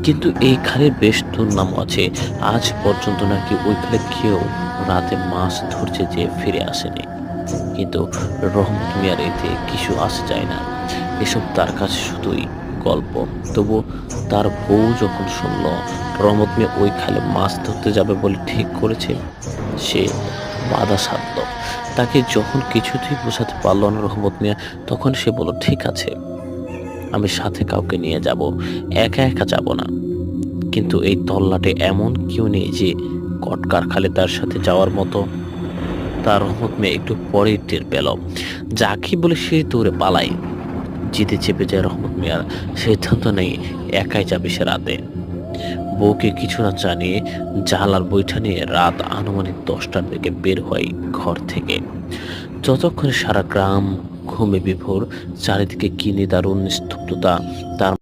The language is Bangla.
কিন্তু এই খালের বেশ দুর্নাম আছে। আজ পর্যন্ত নাকি ওই খালে কেউ রাতে মাছ ধরতে যেয়ে ফিরে আসেনি। কিন্তু রহমত মিয়ার এতে কিছু আসে যায় না। এসব তার কাছে শুধুই গল্প। তবু তার বউ যখন শুনল রহমত মিয়া ওই খালে মাছ ধরতে যাবে বলে ঠিক করেছে, সে বাধা সাধল। তাকে যখন কিছুতেই বোঝাতে পারল না রহমত মিয়া, তখন সে বলল, ঠিক আছে, আমি সাথে কাউকে নিয়ে যাব, একা একা যাব না। কিন্তু এই তল্লাটে এমন কেউ নেই যে কটকার খালে তার সাথে যাওয়ার মতো। তার রহমত মিয়া একটু পরেই টের পেল যাকে বলে সে দৌড়ে পালাই। জিদে চেপে যায় রহমত মিয়ার, সিদ্ধান্ত নেই একাই যাবে সে রাতে। বউকে কিছু না জানিয়ে জানালার বৈঠা নিয়ে রাত আনুমানিক 10টার দিকে বের হয় ঘর থেকে। যতক্ষণে সারা গ্রাম ঘুমে বিভোর, চারিদিকে কি নিদারুণ নিস্তব্ধতা। তার